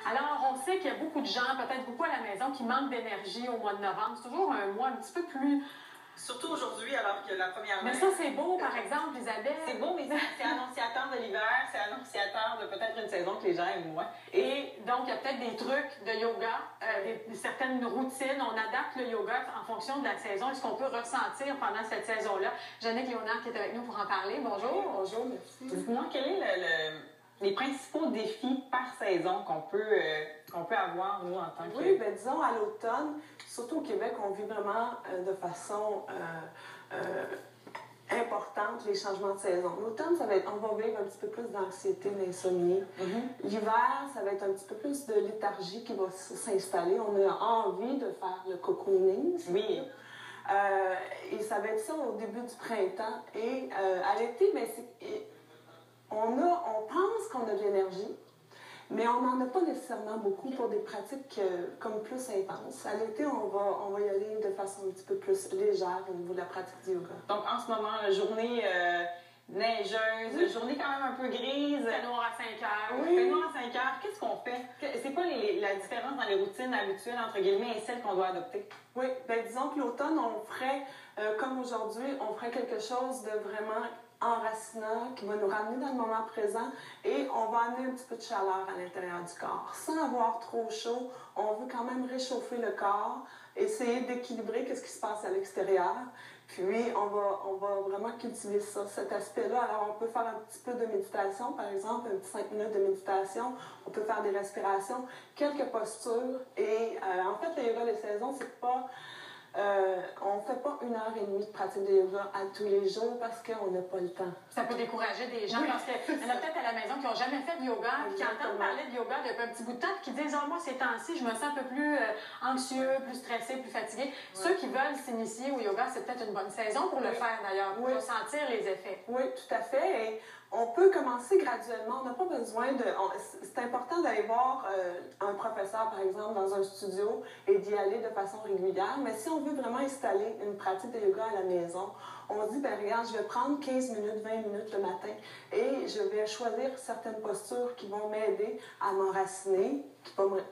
Alors, on sait qu'il y a beaucoup de gens, peut-être beaucoup à la maison, qui manquent d'énergie au mois de novembre. C'est toujours un mois un petit peu plus... Surtout aujourd'hui, alors que la première Mais neige. ça, c'est beau, par exemple, Isabelle. C'est beau, mais c'est annonciateur de l'hiver, c'est annonciateur de peut-être une saison que les gens aiment moins. Et donc, il y a peut-être des trucs de yoga, certaines routines. On adapte le yoga en fonction de la saison et ce qu'on peut ressentir pendant cette saison-là. Jannick Léonard qui est avec nous pour en parler. Bonjour. Bonjour, merci. Dites-moi, quels sont les principaux défis par saison qu'on peut avoir, nous, en tant que... Oui, bien, disons, à l'automne, surtout au Québec, on vit vraiment de façon importante les changements de saison. L'automne, on va vivre un petit peu plus d'anxiété, d'insomnie. L'hiver, ça va être un petit peu plus de léthargie qui va s'installer. On a envie de faire le cocooning. Oui. Et ça va être ça au début du printemps. Et à l'été, bien, on pense qu'on a de l'énergie, mais on n'en a pas nécessairement beaucoup pour des pratiques comme plus intenses. À l'été, on va y aller de façon un petit peu plus légère au niveau de la pratique du yoga. Donc, en ce moment, la journée neigeuse, journée quand même un peu grise. Il fait noir à 5 heures. Oui. Il fait noir à 5 heures. Qu'est-ce qu'on fait? C'est quoi la différence dans les routines habituelles, entre guillemets, et celles qu'on doit adopter? Oui, bien, disons que l'automne, on ferait, comme aujourd'hui, on ferait quelque chose de vraiment enracinant qui va nous ramener dans le moment présent et on va amener un petit peu de chaleur à l'intérieur du corps. Sans avoir trop chaud, on veut quand même réchauffer le corps, essayer d'équilibrer ce qui se passe à l'extérieur. Puis, on va vraiment cultiver ça, cet aspect-là. Alors, on peut faire un petit peu de méditation, par exemple, un petit 5 minutes de méditation. On peut faire des respirations, quelques postures. Et en fait, le yoga des saisons, c'est pas... on ne fait pas 1h30 de pratique de yoga à tous les jours parce qu'on n'a pas le temps. Ça peut décourager des gens parce qu'il y en a peut-être à la maison qui n'ont jamais fait de yoga, puis qui entendent parler de yoga depuis un petit bout de temps, puis qui disent « Ah, moi, ces temps-ci, je me sens un peu plus anxieux, plus stressé, plus fatigué. » Ceux qui veulent s'initier au yoga, c'est peut-être une bonne saison pour le faire d'ailleurs, pour ressentir les effets. Oui, tout à fait. Et on peut commencer graduellement. On n'a pas besoin de... C'est important d'aller voir un professeur, par exemple, dans un studio et d'y aller de façon régulière. Mais si on veut vraiment installer une pratique de yoga à la maison, on se dit, ben regarde, je vais prendre 15 minutes, 20 minutes le matin et je vais choisir certaines postures qui vont m'aider à m'enraciner,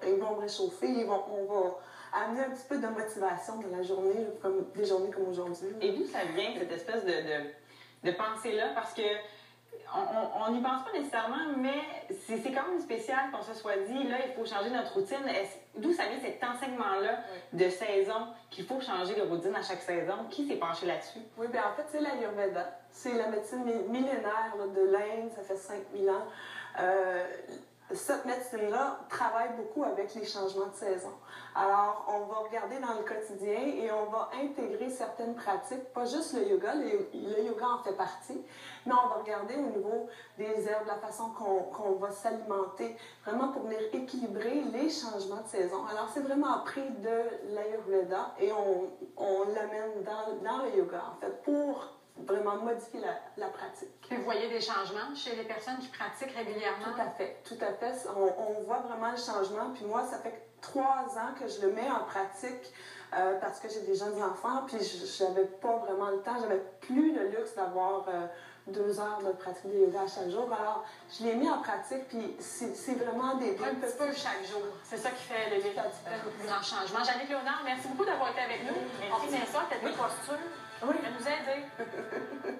ils vont me réchauffer, on va amener un petit peu de motivation dans la journée, comme des journées comme aujourd'hui. Et d'où ça vient, cette espèce de pensée-là? Parce que on n'y pense pas nécessairement, mais c'est quand même spécial qu'on se soit dit, là, il faut changer notre routine. D'où ça vient cet enseignement-là de saison, qu'il faut changer de routine à chaque saison? Qui s'est penché là-dessus? Oui, bien en fait, c'est l'Ayurveda. C'est la médecine millénaire là, de l'Inde, ça fait 5000 ans. Cette médecine-là travaille beaucoup avec les changements de saison. Alors, on va regarder dans le quotidien et on va intégrer certaines pratiques, pas juste le yoga en fait partie, mais on va regarder au niveau des herbes, la façon qu'on va s'alimenter, vraiment pour venir équilibrer les changements de saison. Alors, c'est vraiment appris de l'Ayurveda et on l'amène dans le yoga, en fait, pour vraiment modifier la pratique. Puis vous voyez des changements chez les personnes qui pratiquent régulièrement? Tout à fait, tout à fait. On voit vraiment le changement. Puis moi, ça fait 3 ans que je le mets en pratique parce que j'ai des jeunes enfants, puis j'avais pas vraiment le temps, j'avais plus le luxe d'avoir 2 heures de pratique de yoga chaque jour. Alors, je l'ai mis en pratique, puis c'est vraiment des... Un petit peu chaque jour. C'est ça qui fait le plus grand changement. Jannick Léonard, merci beaucoup d'avoir été avec nous. Merci. On revient ça, peut-être des postures. Oui. À nous aider.